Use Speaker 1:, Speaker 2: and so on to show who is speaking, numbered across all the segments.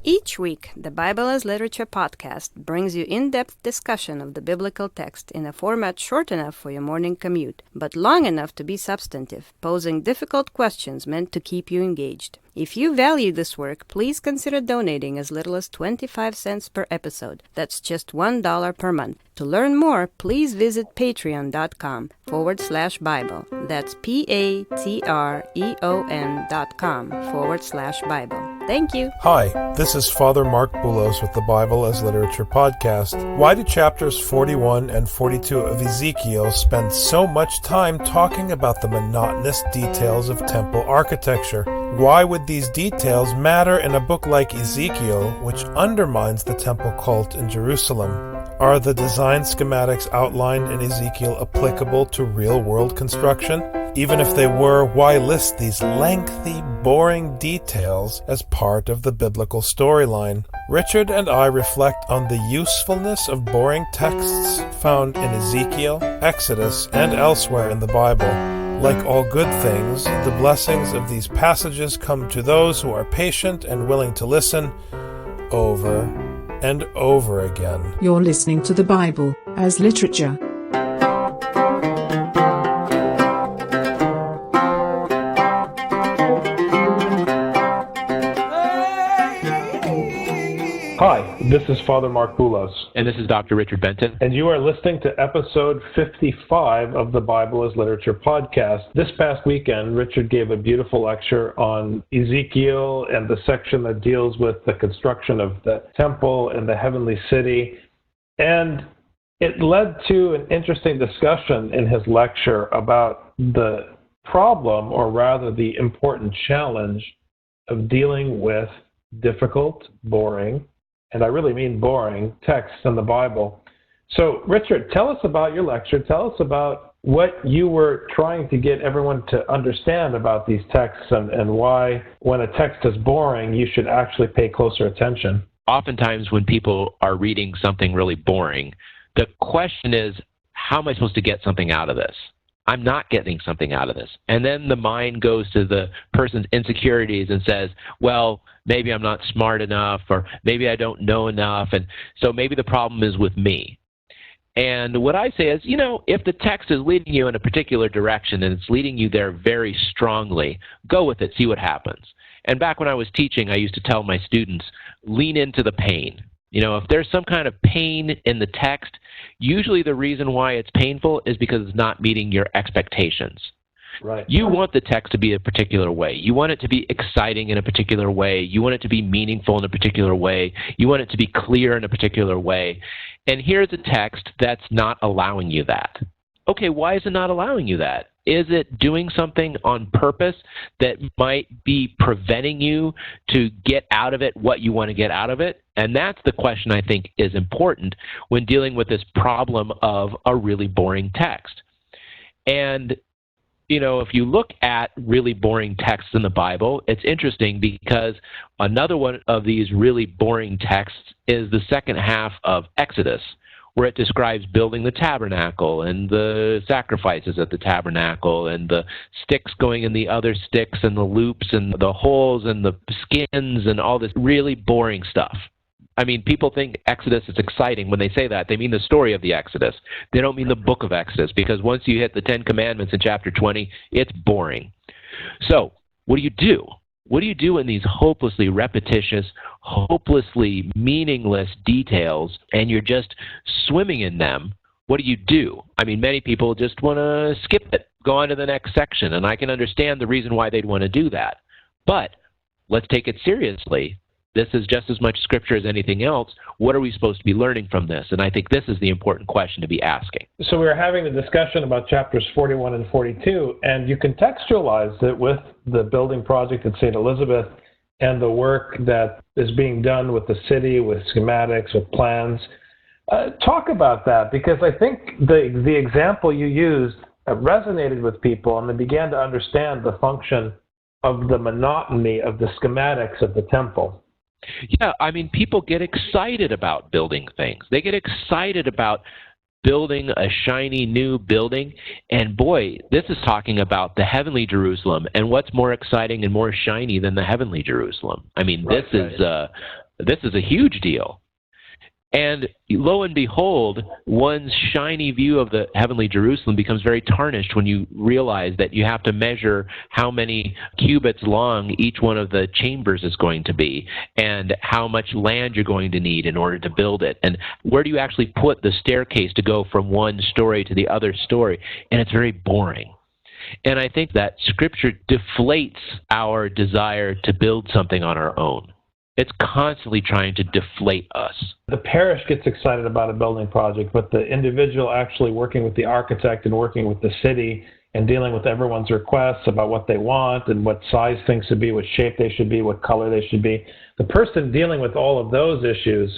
Speaker 1: Each week, the Bible as Literature podcast brings you in-depth discussion of the biblical text in a format short enough for your morning commute, but long enough to be substantive, posing difficult questions meant to keep you engaged. If you value this work, please consider donating as little as 25 cents per episode. That's just $1 per month. To learn more, please visit patreon.com/Bible. That's patreon.com/Bible. Thank you.
Speaker 2: Hi, this is Father Marc with the Bible as Literature podcast. Why do chapters 41 and 42 of Ezekiel spend so much time talking about the monotonous details of temple architecture? Why would these details matter in a book like Ezekiel, which undermines the temple cult in Jerusalem? Are the design schematics outlined in Ezekiel applicable to real-world construction? Even if they were, why list these lengthy, boring details as part of the biblical storyline? Richard and I reflect on the usefulness of boring texts found in Ezekiel, Exodus, and elsewhere in the Bible. Like all good things, the blessings of these passages come to those who are patient and willing to listen over and over again.
Speaker 3: You're listening to the Bible as Literature.
Speaker 2: Hi, this is Father Marc.
Speaker 4: And this is Dr. Richard Benton.
Speaker 2: And you are listening to episode 55 of the Bible as Literature podcast. This past weekend, Richard gave a beautiful lecture on Ezekiel and the section that deals with the construction of the temple and the heavenly city. And it led to an interesting discussion in his lecture about the problem, or rather the important challenge, of dealing with difficult, boring, and I really mean boring, texts in the Bible. So, Richard, tell us about your lecture. Tell us about what you were trying to get everyone to understand about these texts and why, when a text is boring, you should actually pay closer attention.
Speaker 4: Oftentimes when people are reading something really boring, the question is, how am I supposed to get something out of this? I'm not getting something out of this. And then the mind goes to the person's insecurities and says, well, maybe I'm not smart enough, or maybe I don't know enough, and so maybe the problem is with me. And what I say is, if the text is leading you in a particular direction and it's leading you there very strongly, go with it, see what happens. And back when I was teaching, I used to tell my students, lean into the pain. If there's some kind of pain in the text, usually the reason why it's painful is because it's not meeting your expectations.
Speaker 2: Right.
Speaker 4: You want the text to be a particular way. You want it to be exciting in a particular way. You want it to be meaningful in a particular way. You want it to be clear in a particular way. And here's a text that's not allowing you that. Okay, why is it not allowing you that? Is it doing something on purpose that might be preventing you to get out of it what you want to get out of it? And that's the question I think is important when dealing with this problem of a really boring text. And if you look at really boring texts in the Bible, it's interesting because another one of these really boring texts is the second half of Exodus, where it describes building the tabernacle and the sacrifices at the tabernacle and the sticks going in the other sticks and the loops and the holes and the skins and all this really boring stuff. I mean, people think Exodus is exciting. When they say that, they mean the story of the Exodus. They don't mean the book of Exodus, because once you hit the 10 Commandments in chapter 20, it's boring. So, what do you do? What do you do in these hopelessly repetitious, hopelessly meaningless details, and you're just swimming in them? What do? I mean, many people just want to skip it, go on to the next section, and I can understand the reason why they'd want to do that. But let's take it seriously. This is just as much Scripture as anything else. What are we supposed to be learning from this? And I think this is the important question to be asking.
Speaker 2: So we were having a discussion about chapters 41 and 42, and you contextualize it with the building project at St. Elizabeth and the work that is being done with the city, with schematics, with plans. Talk about that, because I think the example you used resonated with people, and they began to understand the function of the monotony of the schematics of the temple.
Speaker 4: Yeah, I mean, people get excited about building things. They get excited about building a shiny new building. And boy, this is talking about the heavenly Jerusalem. And what's more exciting and more shiny than the heavenly Jerusalem? I mean, this is this is a huge deal. And lo and behold, one's shiny view of the heavenly Jerusalem becomes very tarnished when you realize that you have to measure how many cubits long each one of the chambers is going to be, and how much land you're going to need in order to build it, and where do you actually put the staircase to go from one story to the other story. And it's very boring. And I think that Scripture deflates our desire to build something on our own. It's constantly trying to deflate us.
Speaker 2: The parish gets excited about a building project, but the individual actually working with the architect and working with the city and dealing with everyone's requests about what they want and what size things should be, what shape they should be, what color they should be, the person dealing with all of those issues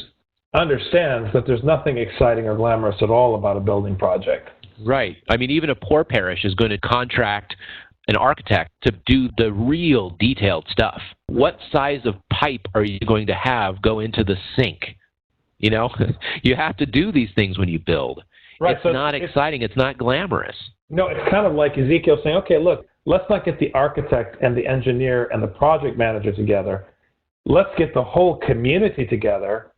Speaker 2: understands that there's nothing exciting or glamorous at all about a building project.
Speaker 4: Right. I mean, even a poor parish is going to contract an architect to do the real detailed stuff. What size of pipe are you going to have go into the sink? You know, you have to do these things when you build.
Speaker 2: Right,
Speaker 4: it's not exciting. It's not glamorous.
Speaker 2: No, it's kind of like Ezekiel saying, okay, look, let's not get the architect and the engineer and the project manager together. Let's get the whole community together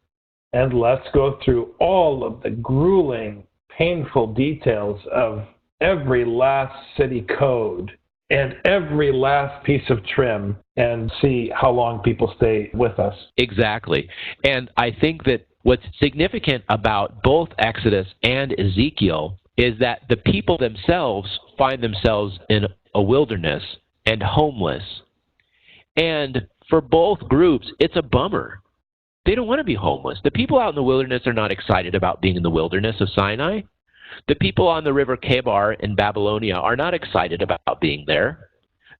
Speaker 2: and let's go through all of the grueling, painful details of every last city code and every last piece of trim and see how long people stay with us.
Speaker 4: Exactly. And I think that what's significant about both Exodus and Ezekiel is that the people themselves find themselves in a wilderness and homeless. And for both groups, it's a bummer. They don't want to be homeless. The people out in the wilderness are not excited about being in the wilderness of Sinai. The people on the river Kebar in Babylonia are not excited about being there.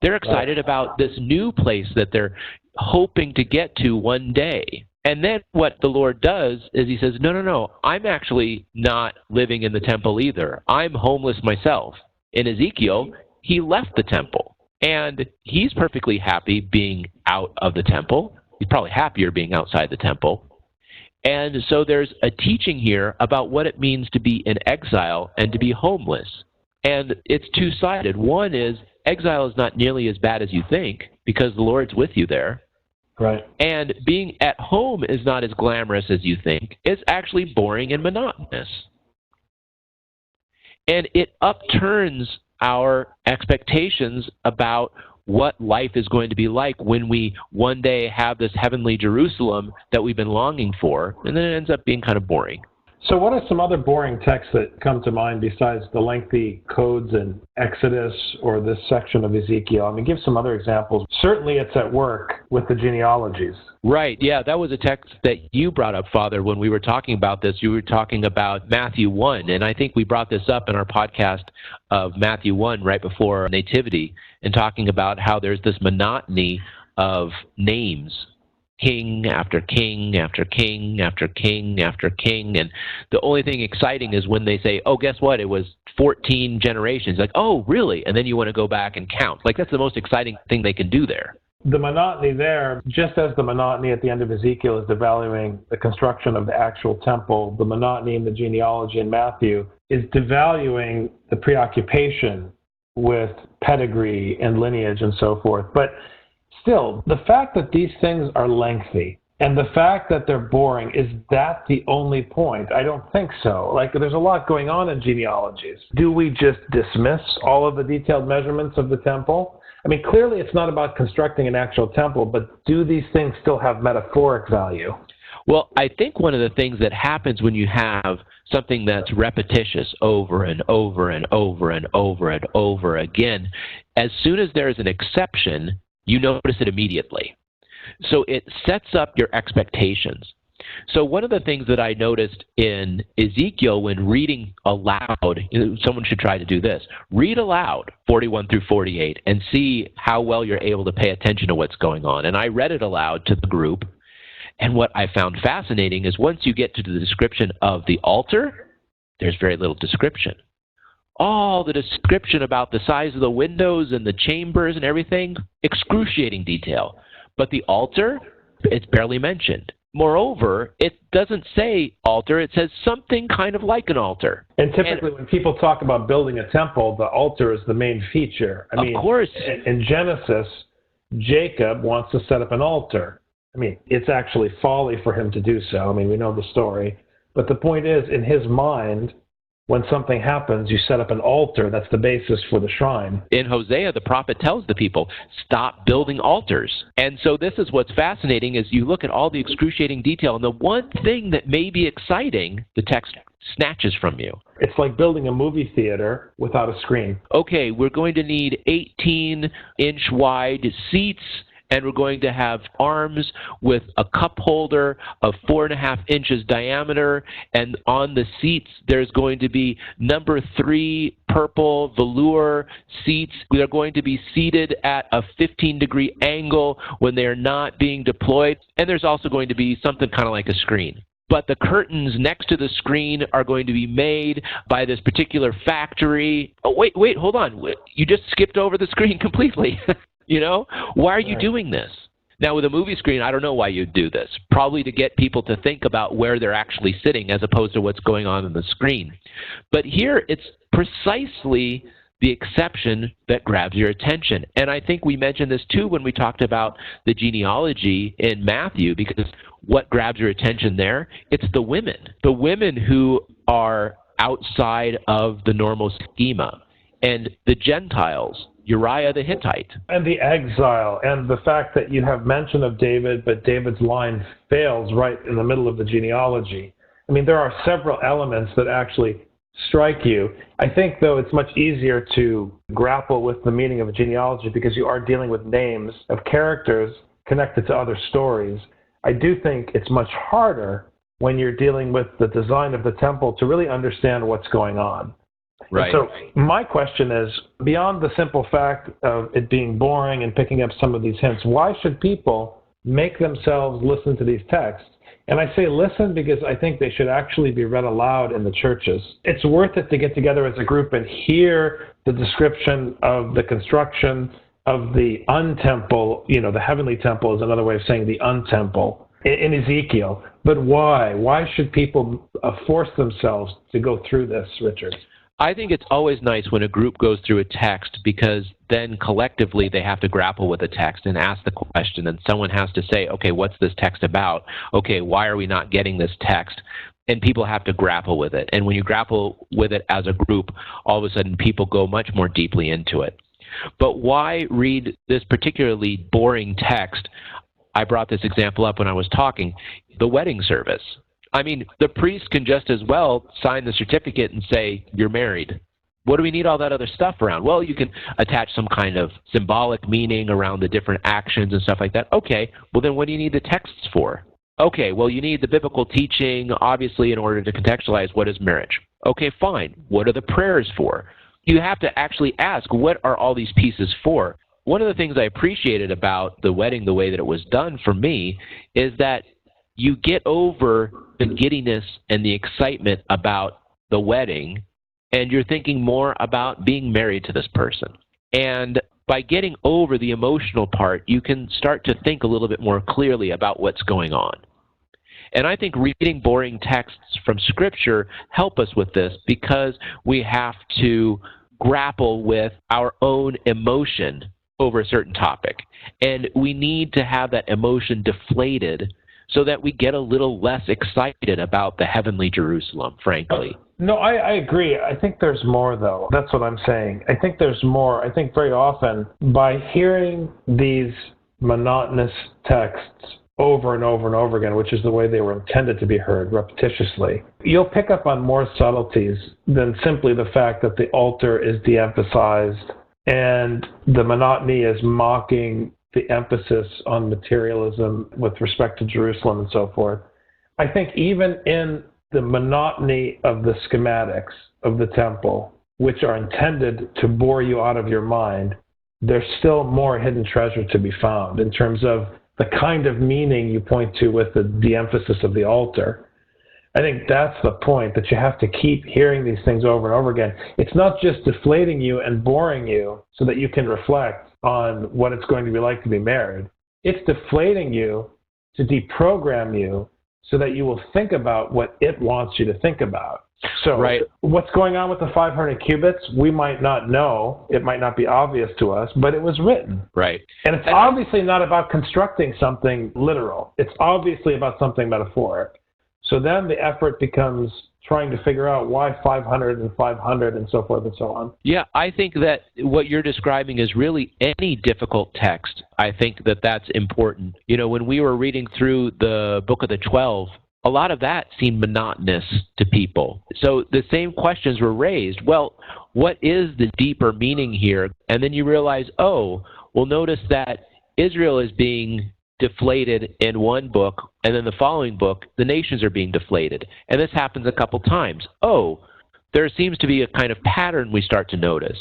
Speaker 4: They're excited about this new place that they're hoping to get to one day. And then what the Lord does is he says, no, I'm actually not living in the temple either. I'm homeless myself. In Ezekiel, he left the temple. And he's perfectly happy being out of the temple. He's probably happier being outside the temple. And so there's a teaching here about what it means to be in exile and to be homeless. And it's two-sided. One is exile is not nearly as bad as you think because the Lord's with you there.
Speaker 2: Right.
Speaker 4: And being at home is not as glamorous as you think. It's actually boring and monotonous. And it upturns our expectations about what life is going to be like when we one day have this heavenly Jerusalem that we've been longing for, and then it ends up being kind of boring.
Speaker 2: So what are some other boring texts that come to mind besides the lengthy codes in Exodus or this section of Ezekiel? I mean, give some other examples. Certainly it's at work with the genealogies.
Speaker 4: Right, yeah, that was a text that you brought up, Father, when we were talking about this. You were talking about Matthew 1, and I think we brought this up in our podcast of Matthew 1 right before Nativity, and talking about how there's this monotony of names. King after king after king after king after king. And the only thing exciting is when they say, oh, guess what? It was 14 generations. Like, oh, really? And then you want to go back and count. Like, that's the most exciting thing they can do there.
Speaker 2: The monotony there, just as the monotony at the end of Ezekiel is devaluing the construction of the actual temple, the monotony in the genealogy in Matthew is devaluing the preoccupation with pedigree and lineage and so forth. But still, the fact that these things are lengthy and the fact that they're boring, is that the only point? I don't think so. Like, there's a lot going on in genealogies. Do we just dismiss all of the detailed measurements of the temple? I mean, clearly it's not about constructing an actual temple, but do these things still have metaphoric value?
Speaker 4: Well, I think one of the things that happens when you have something that's repetitious over and over and over and over and over again, as soon as there's an exception, you notice it immediately. So it sets up your expectations. So one of the things that I noticed in Ezekiel when reading aloud, someone should try to do this, read aloud 41 through 48 and see how well you're able to pay attention to what's going on. And I read it aloud to the group. And what I found fascinating is once you get to the description of the altar, there's very little description. All the description about the size of the windows and the chambers and everything, excruciating detail. But the altar, it's barely mentioned. Moreover, it doesn't say altar, it says something kind of like an altar.
Speaker 2: And typically when people talk about building a temple, the altar is the main feature. I mean,
Speaker 4: of course.
Speaker 2: In Genesis, Jacob wants to set up an altar. I mean, it's actually folly for him to do so. I mean, we know the story. But the point is, in his mind, when something happens, you set up an altar. That's the basis for the shrine.
Speaker 4: In Hosea, the prophet tells the people, stop building altars. And so this is what's fascinating is you look at all the excruciating detail, and the one thing that may be exciting, the text snatches from you.
Speaker 2: It's like building a movie theater without a screen.
Speaker 4: Okay, we're going to need 18-inch wide seats, and we're going to have arms with a cup holder of 4.5 inches diameter, and on the seats there's going to be number 3 purple velour seats. They're going to be seated at a 15-degree angle when they're not being deployed, and there's also going to be something kind of like a screen. But the curtains next to the screen are going to be made by this particular factory. Oh, wait, hold on. You just skipped over the screen completely. You know, why are you doing this? Now, with a movie screen, I don't know why you'd do this. Probably to get people to think about where they're actually sitting as opposed to what's going on the screen. But here, it's precisely the exception that grabs your attention. And I think we mentioned this too when we talked about the genealogy in Matthew, because what grabs your attention there? It's the women who are outside of the normal schema, and the Gentiles, Uriah the Hittite.
Speaker 2: And the exile, and the fact that you have mention of David, but David's line fails right in the middle of the genealogy. I mean, there are several elements that actually strike you. I think, though, it's much easier to grapple with the meaning of a genealogy because you are dealing with names of characters connected to other stories. I do think it's much harder when you're dealing with the design of the temple to really understand what's going on.
Speaker 4: Right.
Speaker 2: So my question is, beyond the simple fact of it being boring and picking up some of these hints, why should people make themselves listen to these texts? And I say listen because I think they should actually be read aloud in the churches. It's worth it to get together as a group and hear the description of the construction of the untemple. You know, the heavenly temple is another way of saying the untemple in Ezekiel. But why? Why should people force themselves to go through this, Richard?
Speaker 4: I think it's always nice when a group goes through a text because then collectively they have to grapple with a text and ask the question, and someone has to say, okay, what's this text about? Okay, why are we not getting this text? And people have to grapple with it. And when you grapple with it as a group, all of a sudden people go much more deeply into it. But why read this particularly boring text? I brought this example up when I was talking, the wedding service. I mean, the priest can just as well sign the certificate and say, you're married. What do we need all that other stuff around? Well, you can attach some kind of symbolic meaning around the different actions and stuff like that. Okay, well then what do you need the texts for? Okay, well you need the biblical teaching, obviously, in order to contextualize what is marriage. Okay, fine. What are the prayers for? You have to actually ask, what are all these pieces for? One of the things I appreciated about the wedding, the way that it was done for me, is that you get over the giddiness and the excitement about the wedding, and you're thinking more about being married to this person. And by getting over the emotional part, you can start to think a little bit more clearly about what's going on. And I think reading boring texts from Scripture help us with this because we have to grapple with our own emotion over a certain topic. And we need to have that emotion deflated so that we get a little less excited about the heavenly Jerusalem, frankly.
Speaker 2: No, I agree. I think there's more, though. That's what I'm saying. I think there's more. I think very often by hearing these monotonous texts over and over and over again, which is the way they were intended to be heard, repetitiously, you'll pick up on more subtleties than simply the fact that the altar is de-emphasized and the monotony is mocking the emphasis on materialism with respect to Jerusalem and so forth. I think even in the monotony of the schematics of the temple, which are intended to bore you out of your mind, there's still more hidden treasure to be found in terms of the kind of meaning you point to with the de-emphasis of the altar. I think that's the point, that you have to keep hearing these things over and over again. It's not just deflating you and boring you so that you can reflect on what it's going to be like to be married. It's deflating you to deprogram you so that you will think about what it wants you to think about. So
Speaker 4: Right.
Speaker 2: what's going on with the 500 cubits, we might not know. It might not be obvious to us, but it was written.
Speaker 4: Right.
Speaker 2: And it's obviously not about constructing something literal. It's obviously about something metaphoric. So then the effort becomes trying to figure out why 500 and 500 and so forth and so on.
Speaker 4: Yeah, I think that what you're describing is really any difficult text. I think that that's important. You know, when we were reading through the book of the 12, a lot of that seemed monotonous to people. So the same questions were raised. Well, what is the deeper meaning here? And then you realize, oh, well, notice that Israel is being deflated in one book, and then the following book, the nations are being deflated. And this happens a couple times. Oh, there seems to be a kind of pattern we start to notice.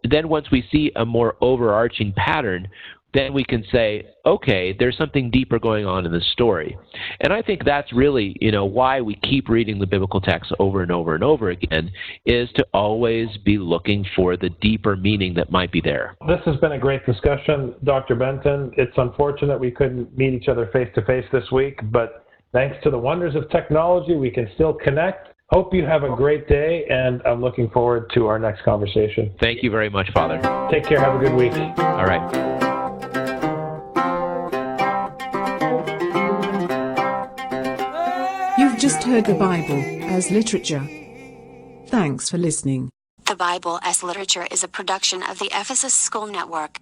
Speaker 4: Then once we see a more overarching pattern, then we can say, okay, there's something deeper going on in this story. And I think that's really, why we keep reading the biblical text over and over and over again, is to always be looking for the deeper meaning that might be there.
Speaker 2: This has been a great discussion, Dr. Benton. It's unfortunate we couldn't meet each other face-to-face this week, but thanks to the wonders of technology, we can still connect. Hope you have a great day, and I'm looking forward to our next conversation.
Speaker 4: Thank you very much, Father.
Speaker 2: Take care. Have a good week.
Speaker 4: All right.
Speaker 3: You've just heard the Bible as literature. Thanks for listening.
Speaker 5: The Bible as Literature is a production of the Ephesus School Network.